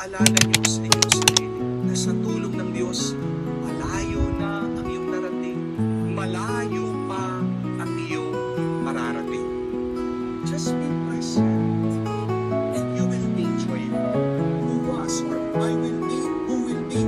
Alala niyo sa inyong sarili na sa tulong ng Diyos, malayo na ang iyong narating, malayo pa ang iyong mararating. Just be present and you will be joyful. Who was or I will be, who will be.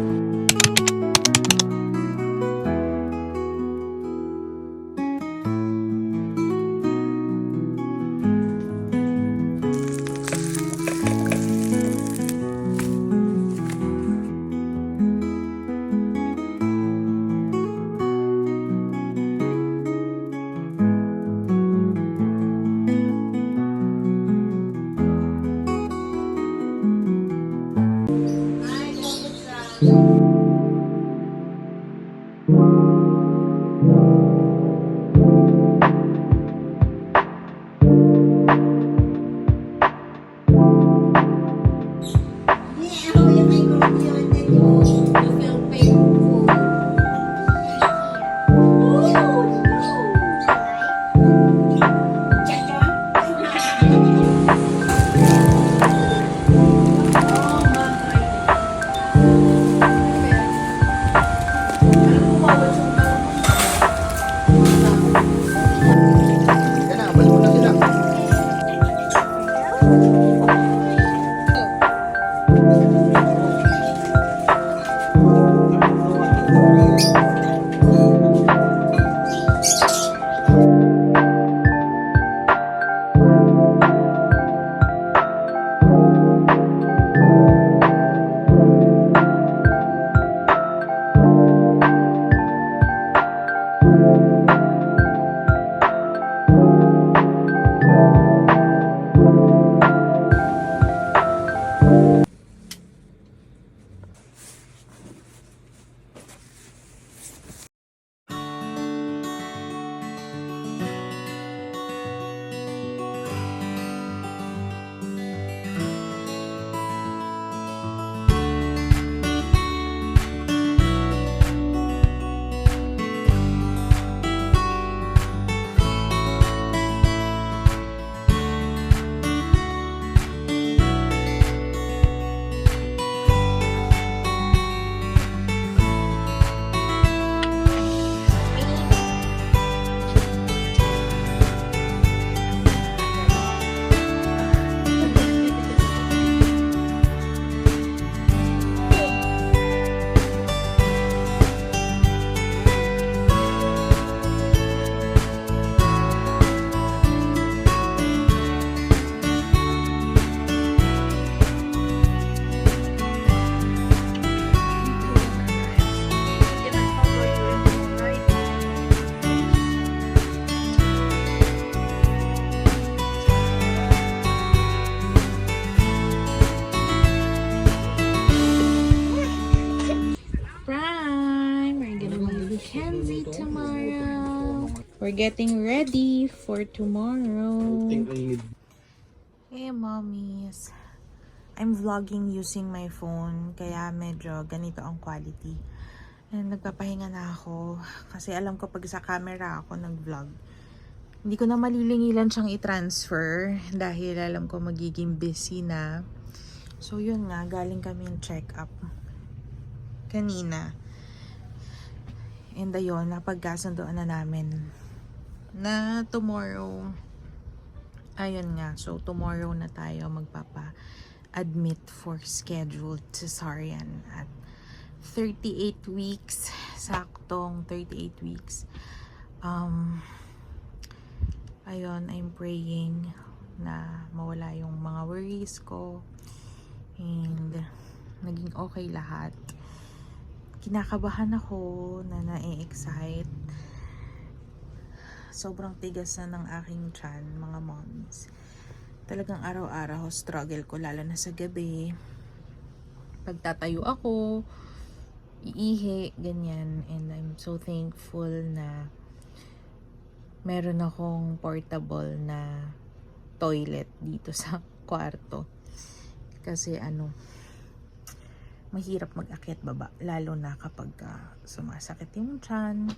Kenzie tomorrow. We're getting ready for tomorrow. Hey mommies. I'm vlogging using my phone kaya medyo ganito ang quality. And nagpapahinga na ako kasi alam ko pag sa camera ako nag-vlog. Hindi ko na malilingilan siyang i-transfer dahil alam ko magiging busy na. So yun nga, galing kami yung check-up kanina. And ayun, napagkasundoan na namin na tomorrow, ayun nga, so tomorrow na tayo magpapa-admit for scheduled cesarean at 38 weeks, saktong 38 weeks. Ayun, I'm praying na mawala yung mga worries ko and naging okay lahat. Kinakabahan ako na na-excite. Sobrang tigas na ng aking tiyan, mga moms. Talagang araw-araw struggle ko, lalo na sa gabi. Pagtatayo ako, iihi, ganyan. And I'm so thankful na meron akong portable na toilet dito sa kwarto. Kasi mahirap mag-akyat baba, lalo na kapag sumasakit yung tiyan,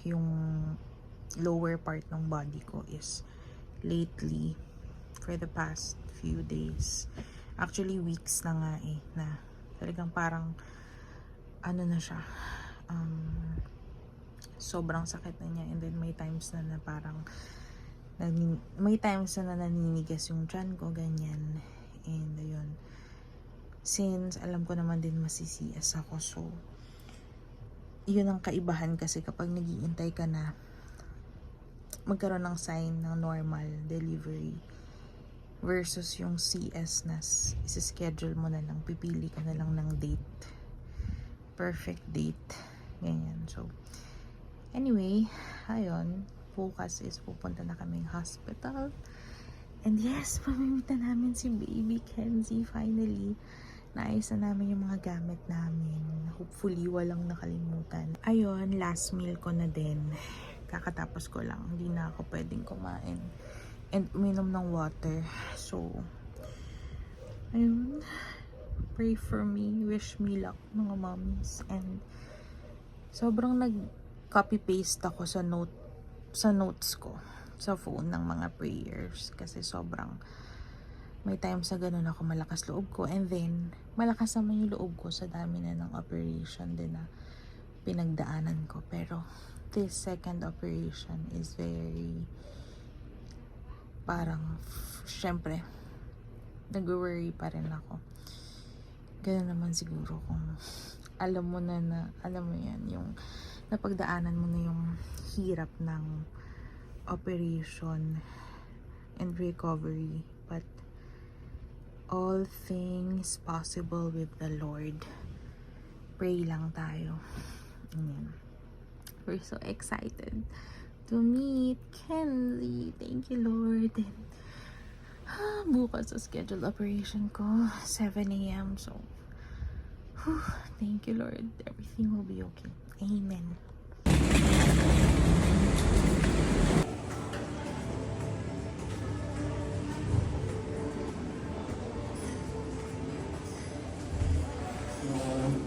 yung lower part ng body ko is lately, for the past few days, Actually, weeks na nga eh, na talagang parang, ano na siya, sobrang sakit na niya. And then may times na parang, may times na naninigas yung tiyan ko, ganyan. And ayun, since alam ko naman din masisias ako, so yun ang kaibahan kasi kapag nag-iintay ka na magkaroon ng sign ng normal delivery versus yung CS na isi-schedule mo na lang, pipili ka na lang ng date, perfect date, ganyan. So anyway, ayun, focus is pupunta na kaming hospital. And yes, pamimita namin si baby Kenzie finally. Naayos na namin yung mga gamit namin. Hopefully, walang nakalimutan. Ayun, last meal ko na din. Kakatapos ko lang. Hindi na ako pwedeng kumain. And uminom ng water. So, ayun. Pray for me. Wish me luck, mga mommies. And sobrang nag-copy-paste ako sa notes ko. Sa phone ng mga prayers. Kasi sobrang may times sa ganun ako malakas loob ko, and then malakas naman yung loob ko sa dami na ng operation din na pinagdaanan ko. Pero this second operation is very parang syempre nag-worry pa rin ako. Ganun naman siguro kung alam mo na alam mo yan, yung napagdaanan mo na yung hirap ng operation and recovery. But all things possible with the Lord. Pray lang tayo. Ayan. We're so excited to meet Kenzie. Thank you, Lord. And, bukas sa scheduled operation ko, 7 a.m. So, thank you, Lord. Everything will be okay. Amen.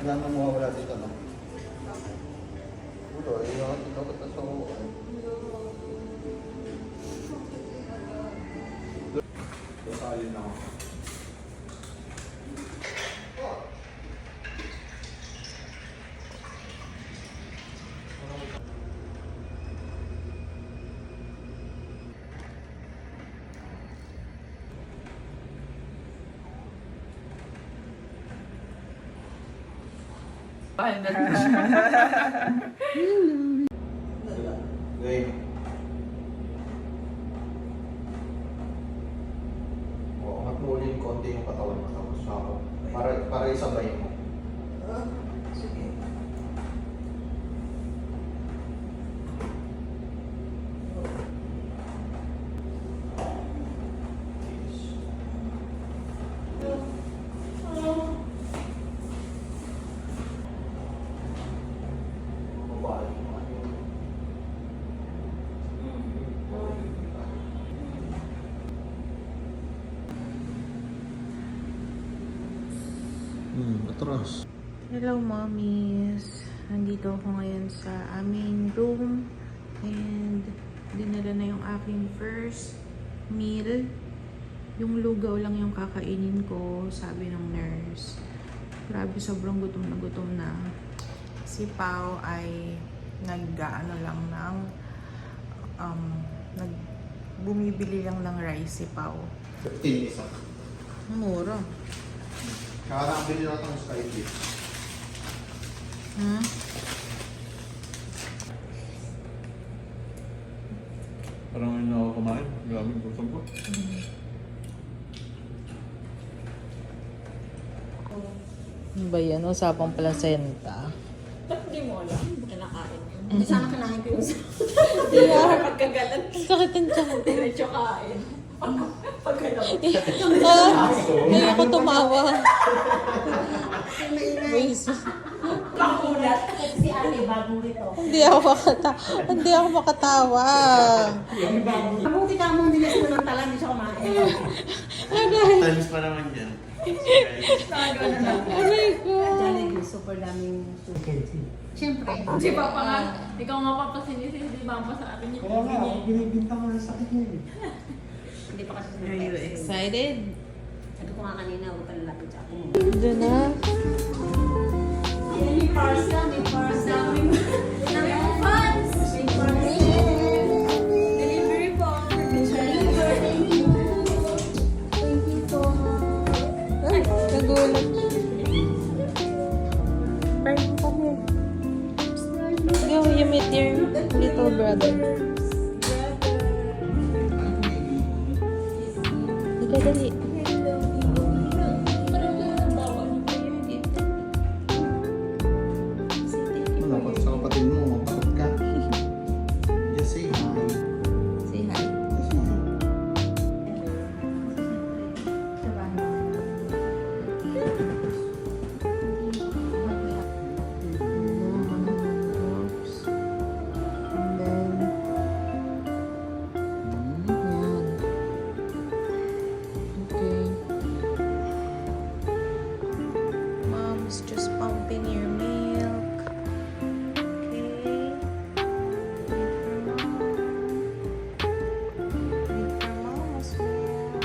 Wala nang mawawala dito, no? Ulo, ikaw kita sa ulo. Dosalin na ako. Game. Oo, hatulin konti yung katawan mo tapos ako. Para isabay mo. Sige. Atras. Hello, mommies. Nandito ako ngayon sa aming room. And dinala na yung aking first meal. Yung lugaw lang yung kakainin ko, sabi ng nurse. Grabe, sobrang gutom na. Si Pao ay nag-ano lang ng bumibili lang ng rice si Pao. 15 isa. Mura. Kaya nakabili natin ng Sky Fish. Parang hindi na ako kumain. Grabe, gutom ko. Ano ba yan? Usapang placenta. Ba't hindi mo alam? Hindi kinakain. Hindi sana kinain ko yung hindi na pagkagalan. Sakit ang tiyan. Diretso kain. Pagkagalan. Ay, ako tumawa. Waste. Pakulat. Si ate, bagong rito. Hindi ako makatawa. Mabuti ka mo nilis mo ng talan, hindi siya kumain. Times pa naman yan. Tago na lang. Aray ko. Jollibee, super daming sushi. Siyempre. Si Papa nga, ikaw nga papasinis, hindi ba pa sa akin yung Kaya nga, binibintang mo ng sakit niya. Hindi pa kasi Are you excited? Sabi ko nga kanina, huwag ka lalapit sa akin. Diyan na. May parcel, may parcel. Daming fans! May parcel. Delivery po. Thank you. Thank you po. Ay, nagulat. Brian, come here. Go, you meet your little brother. Ika, dali. Dapat sa kapatid mo, takot ka. Just say hi. Say hi. And then, yan. Okay. Mom's just pumping your milk. Okay. Wait for mom. Wait for mom's milk.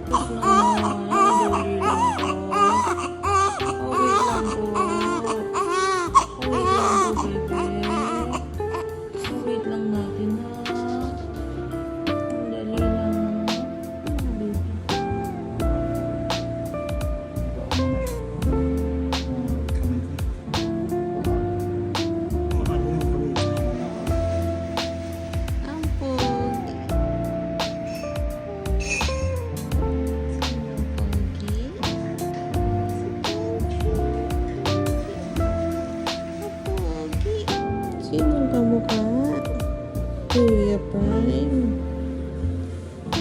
Wait lang, dali lang po. Oh, wait lang po. Oh, wait lang po, baby. Oh, wait lang natin, ha. Dali lang. Oh, baby. Ang pogi. Ang pogi. Ang pogi. Sinong kamukha? Kuya Prime.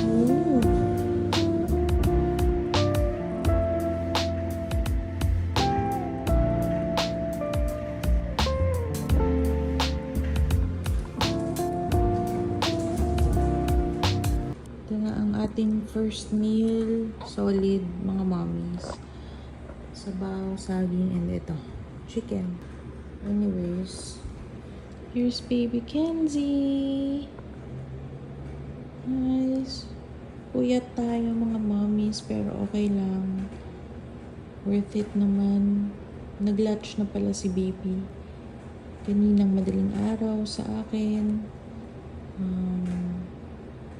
Oh. Ito na ang ating first meal. Solid, mga mommies. Sabaw, saging, and ito. Chicken. Anyways. Here's baby Kenzie. Nice. Puyat tayo mga mommies, pero okay lang. Worth it naman. Nag-latch na pala si baby. Kaninang madaling araw sa akin.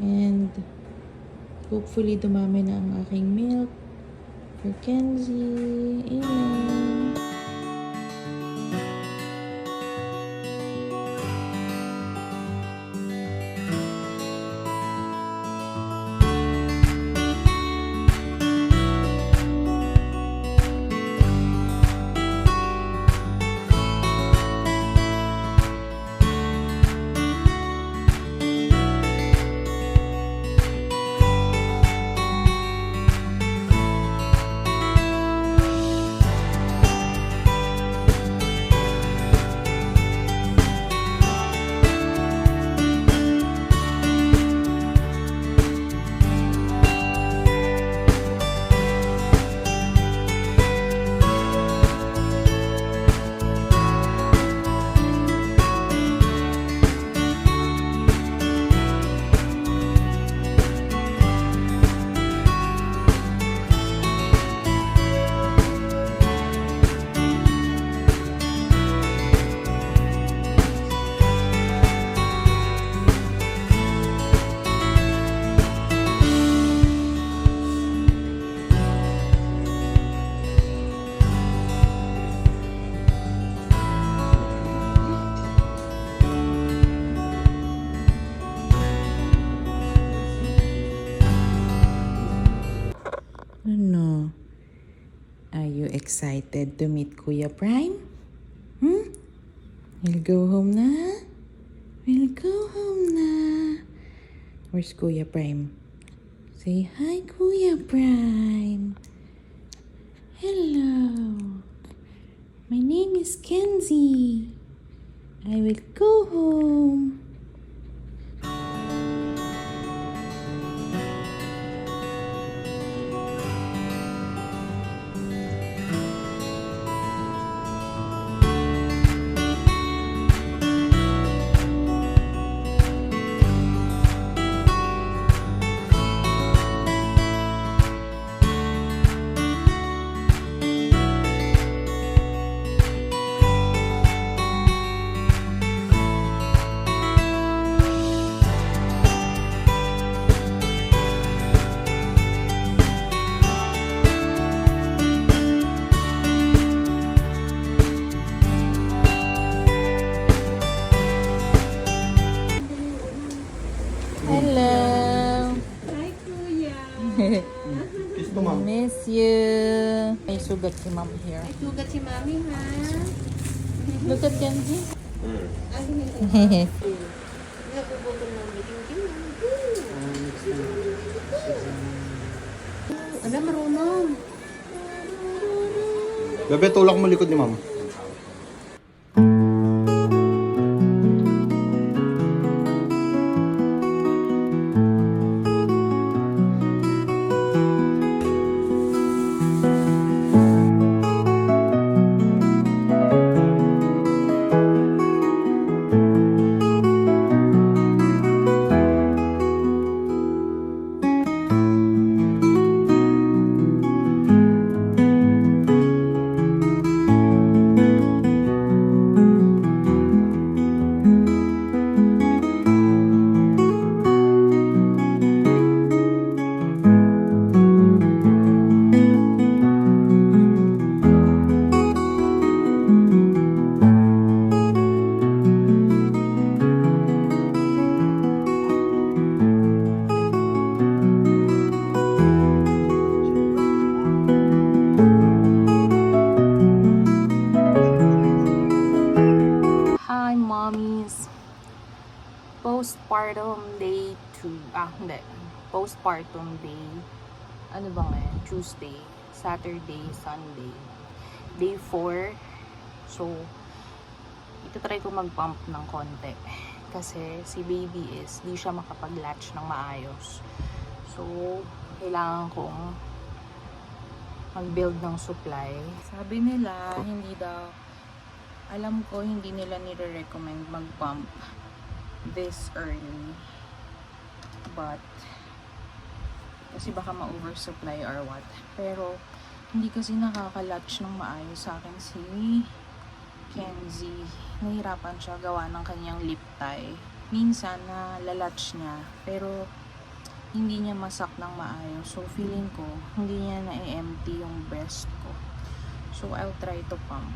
And hopefully dumami na ang aking milk for Kenzie. Amen. Ano? Are you excited to meet Kuya Prime? We'll go home na? We'll go home na. Where's Kuya Prime? Say hi, Kuya Prime. Hello. My name is Kenzie. I will go home. Ito, ma'am. Miss you. May sugat si mom here. Ay, sugat si mami, ha? Look at Kenzie. Ay, hindi. Napuputol ng meeting. Alam, marunong. Bebe, tulak mo likod ni ma'am. Hi, mommies. Postpartum day 2. Hindi. Postpartum day. Ano ba ngayon? Tuesday, Saturday, Sunday. Day 4. So, itatry ko mag-pump ng konti. Kasi si baby is, di siya makapag-latch ng maayos. So, kailangan kong mag-build ng supply. Sabi nila, hindi daw, alam ko hindi nila nire-recommend mag-pump this early. But, kasi baka ma-oversupply or what. Pero, hindi kasi nakaka-latch ng maayos sa akin si Kenzie. Nahirapan siya gawa ng kanyang lip tie. Minsan na lalatch niya, pero hindi niya masak ng maayos. So, feeling ko, hindi niya na-empty yung breast ko. So, I'll try to pump.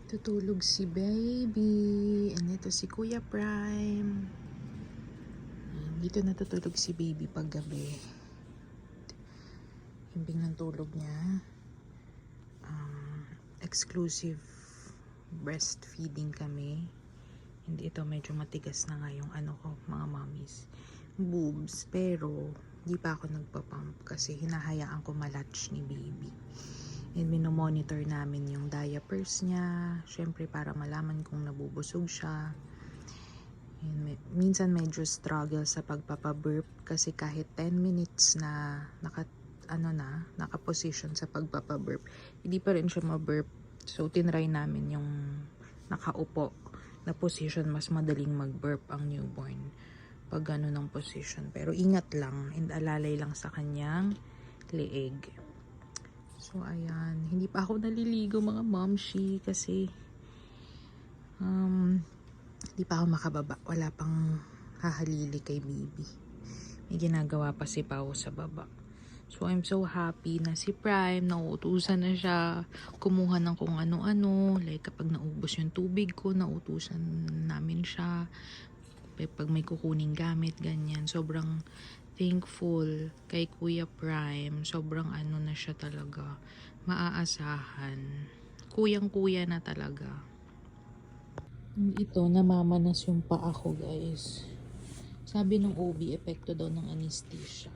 Tutulog si baby. And ito si Kuya Prime. Dito natutulog si baby pag gabi. Himbing ng tulog niya. Exclusive breastfeeding kami. Hindi ito medyo matigas na nga yung ano ko, mga mommies. Boobs. Pero, di pa ako nagpa-pump kasi hinahayaan ko malatch ni baby. And minomonitor namin yung diapers niya. Syempre para malaman kung nabubusog siya. And minsan medyo struggle sa pagpapaburp kasi kahit 10 minutes na nakaposition sa pagpapaburp, hindi pa rin siya maburp. So tinry namin yung nakaupo na position, mas madaling magburp ang newborn pag gano'n ang position. Pero ingat lang and alalay lang sa kanyang leeg. So, ayan. Hindi pa ako naliligo mga momshi kasi hindi pa ako makababa. Wala pang hahalili kay baby. May ginagawa pa si Pao sa baba. So, I'm so happy na si Prime, nauutusan na siya, kumuha ng kung ano-ano. Like, kapag naubos yung tubig ko, nauutusan namin siya. Pag may kukuning gamit, ganyan. Sobrang thankful kay Kuya Prime. Sobrang ano na siya talaga. Maaasahan. Kuyang-kuya na talaga. Ito, namamanas yung paa ko, guys. Sabi ng OB, epekto daw ng anesthesia.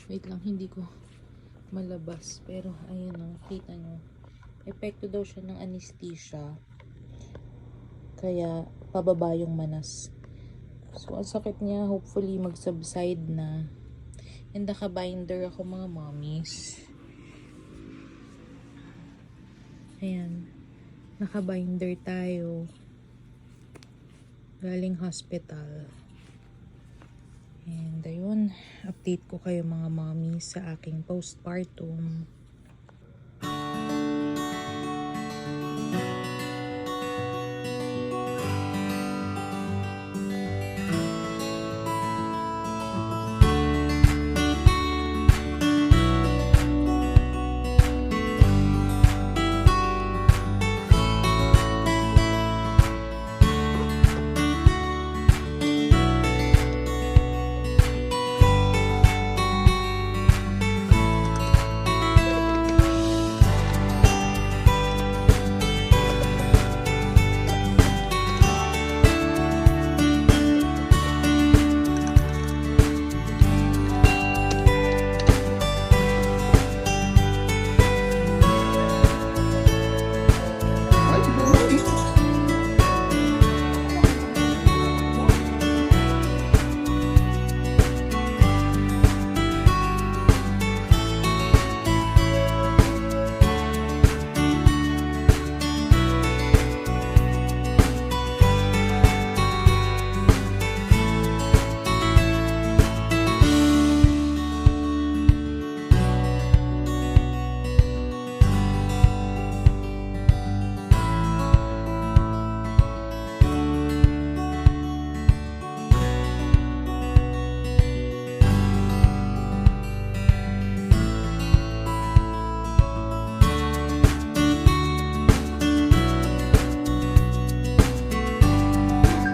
Wait lang, hindi ko malabas. Pero, ayun o, kita nyo. Epekto daw siya ng anesthesia. Kaya, pababa yung manas. So, ang sakit niya, hopefully mag-subside na. And naka-binder ako mga mommies. Ayan. Naka-binder tayo. Galing hospital. And ayun, update ko kayo mga mommies sa aking postpartum.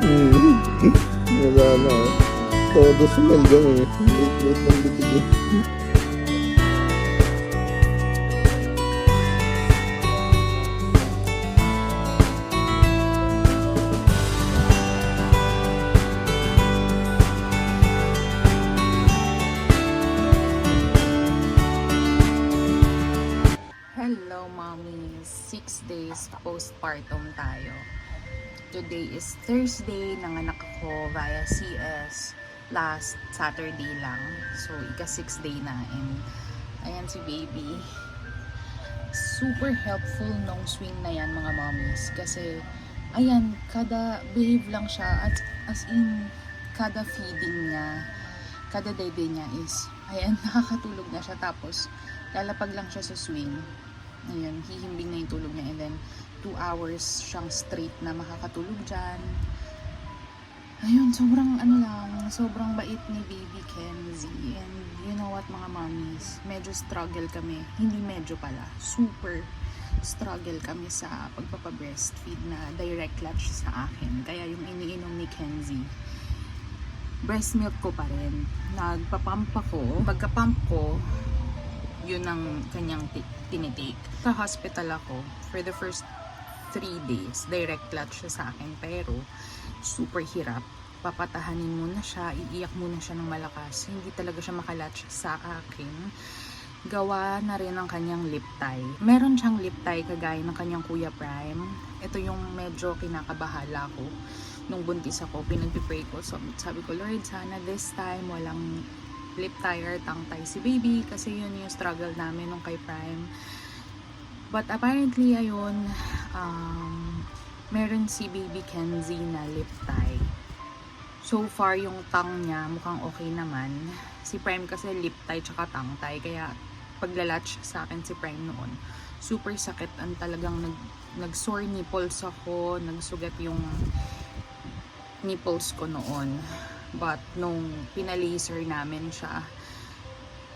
Ay, baby. Wala na. Todo sumalgang eh. Late ng bibig eh. Hello, mommy. 6 days postpartum tayo. Today is Thursday. Nanganak ako via CS last Saturday lang. So, ika-6 day na. And, ayan si baby. Super helpful nung swing na yan, mga mommies. Kasi, ayan, kada behave lang siya. As in, kada feeding niya, kada dede niya is, ayan, nakakatulog na siya. Tapos, lalapag lang siya sa swing. Ayan, hihimbing na yung tulog niya. And then, 2 hours siyang straight na makakatulog dyan. Ayun, sobrang bait ni baby Kenzie. And you know what, mga mommies, medyo struggle kami. Hindi medyo pala, super struggle kami sa pagpapabreastfeed na direct latch sa akin. Kaya yung iniinom ni Kenzie, breast milk ko pa rin. Nagpapump ako. Pagka-pump ko, yun ang kanyang tinitake. Sa hospital ako for the first 3 days. Direct latch siya sa akin. Pero, super hirap. Papatahanin mo na siya. Iiyak mo na siya ng malakas. Hindi talaga siya makalatch sa akin. Gawa na rin ang kanyang lip tie. Meron siyang lip tie kagaya ng kanyang Kuya Prime. Ito yung medyo kinakabahala ko. Nung buntis ako, pinagpipray ko. So, sabi ko, Lord, sana this time walang lip tie or tongue tie si baby. Kasi yun yung struggle namin nung kay Prime. But apparently, ayun, meron si baby Kenzie na lip tie. So far, yung tongue niya mukhang okay naman. Si Prime kasi lip tie tsaka tongue tie. Kaya paglalatch sa akin si Prime noon, super sakit. Ang talagang nag-sore nipples ako. Nagsugat yung nipples ko noon. But nung pinalaser namin siya,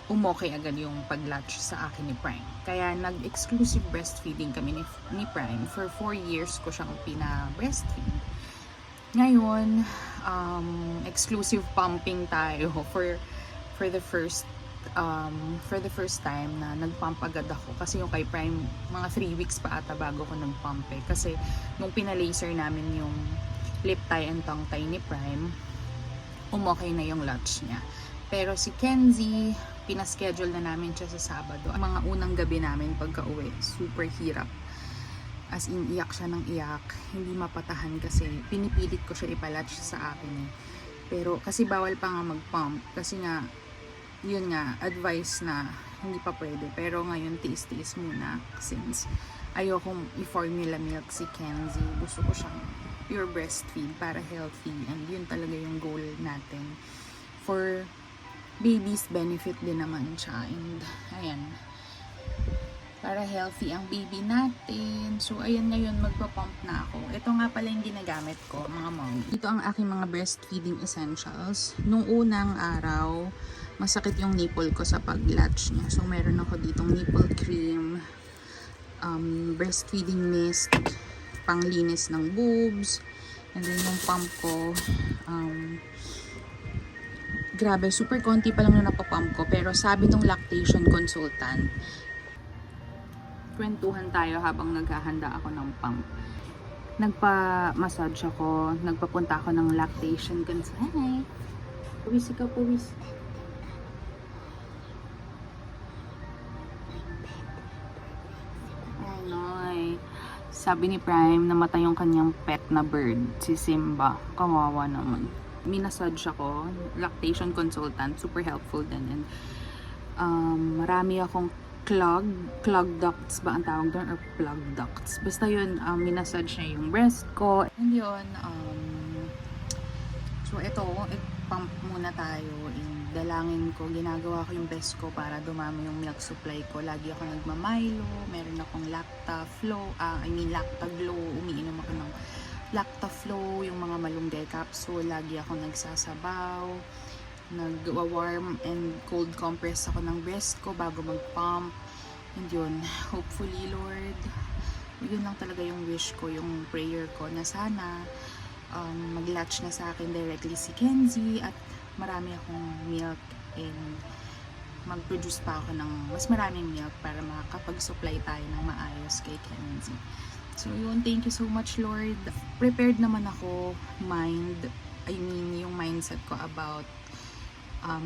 umokay agad yung pag-latch sa akin ni Prime. Kaya nag-exclusive breastfeeding kami ni Prime. For 4 years ko siyang pina-breastfeed. Ngayon, exclusive pumping tayo for the first time na nag-pump agad ako. Kasi yung kay Prime, mga 3 weeks pa ata bago ko nag-pump eh. Kasi nung pinalaser namin yung lip tie and tongue tie ni Prime, umokay na yung latch niya. Pero si Kenzie, pinaschedule na namin siya sa Sabado. Ang mga unang gabi namin pagka-uwi, super hirap. As in, iyak siya ng iyak. Hindi mapatahan kasi pinipilit ko siya ipalatch sa akin. Pero kasi bawal pa nga mag-pump kasi nga yun nga advice na hindi pa pwede, pero ngayon tiis-tiis muna since ayokong i-formula milk si Kenzie. Gusto ko siyang pure breastfeed para healthy, and yun talaga yung goal natin. For baby's benefit din naman siya, and ayan, para healthy ang baby natin. So ayan, ngayon magpa-pump na ako. Ito nga pala yung ginagamit ko, mga mommy. Ito ang aking mga breastfeeding essentials. Nung unang araw, masakit yung nipple ko sa pag-latch niya. So meron ako ditong nipple cream, breastfeeding mist, panglinis ng boobs, and then yung pump ko, grabe, super konti pa lang na napapump ko, pero sabi ng lactation consultant, kwentuhan tayo habang naghahanda ako ng pump. Nagpa-massage ako, nagpapunta ako ng lactation consultant. Hi! Puwis ikaw, puwis. Sabi ni Prime, namatay yung kanyang pet na bird, si Simba. Kawawa naman. Minasage ako, lactation consultant, super helpful din. And marami akong clog ducts ba ang tawag doon, or plug ducts. Basta yun, minasage niya yung breast ko. And yun, so ito, pump muna tayo. And dalangin ko, ginagawa ko yung best ko para dumami yung milk supply ko. Lagi ako nagmamilo, meron akong Lactaflow, Lactaglow, umiinom ako ng Lactaflow, yung mga malunggay capsule, lagi ako nagsasabaw, nag-warm and cold compress ako ng breast ko bago mag-pump. And yun, hopefully Lord, yun lang talaga yung wish ko, yung prayer ko, na sana mag-latch na sa akin directly si Kenzie at marami akong milk, and mag-produce pa ako ng mas maraming milk para makakapag-supply tayo ng maayos kay Kenzie. So yun, thank you so much Lord. Prepared naman ako, yung mindset ko about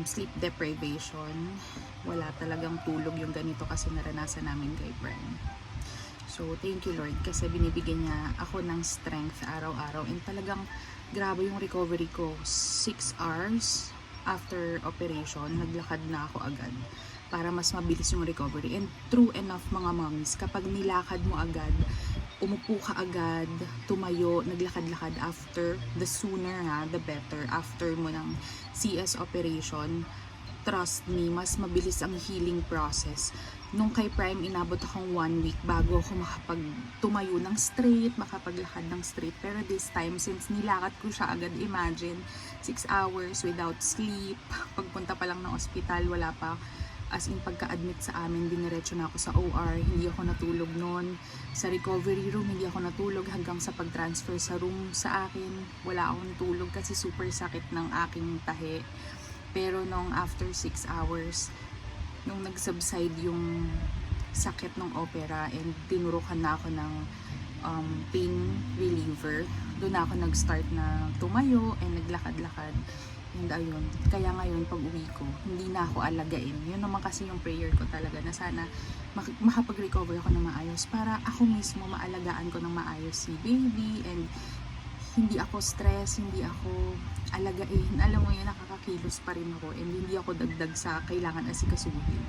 sleep deprivation. Wala talagang tulog yung ganito kasi naranasan namin kay Bren. So thank you Lord, kasi binibigyan niya ako ng strength araw-araw, and talagang grabe yung recovery ko. 6 hours after operation, naglakad na ako agad para mas mabilis yung recovery. And true enough mga mommies, kapag nilakad mo agad, umupo ka agad, tumayo, naglakad-lakad, after, the sooner the better. After mo ng CS operation, trust me, mas mabilis ang healing process. Nung kay Prime, inabot akong 1 week bago ako tumayo ng straight, makapaglakad ng straight. Pero this time, since nilakad ko siya agad, imagine, 6 hours without sleep. Pagpunta pa lang ng ospital, wala pa. As in, pagka-admit sa amin, diniretso na ako sa OR. Hindi ako natulog noon. Sa recovery room, hindi ako natulog hanggang sa pag-transfer sa room sa akin. Wala akong tulog kasi super sakit ng aking tahi. Pero nung after 6 hours, nung nag-subside yung sakit ng opera and tinurukan na ako ng pain reliever, doon na ako nag-start na tumayo and naglakad-lakad. And ayun, kaya ngayon pag uwi ko, hindi na ako alagain. Yun naman kasi yung prayer ko talaga, na sana makapag-recover ako ng maayos para ako mismo maalagaan ko ng maayos si baby, and hindi ako stress, hindi ako alagain. Alam mo yun, nakakakilos pa rin ako, and hindi ako dagdag sa kailangan asikasuhin.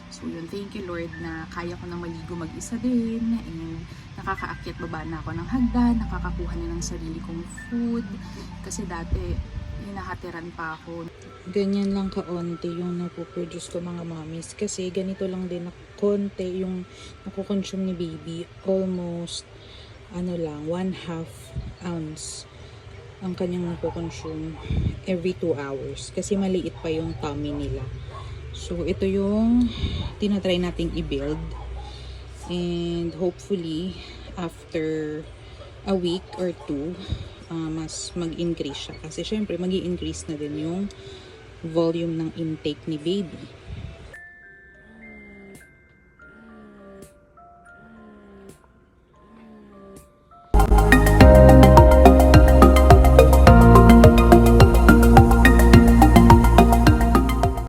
So yun, thank you Lord na kaya ko na maligo mag-isa din, and nakakaakyat baba na ako ng hagdan, nakakakuha na ng sarili kong food, kasi dati hinahatiran pa ako. Ganyan lang kaunti yung napoproduce ko mga mommies, kasi ganito lang din na konti yung nakukonsume ni baby. Almost 1/2 ounce ang kanyang nakukonsume every 2 hours, kasi maliit pa yung tummy nila. So ito yung tinatry nating i-build, and hopefully after a week or 2 mas mag-increase siya, kasi syempre mag-i-increase na din yung volume ng intake ni baby.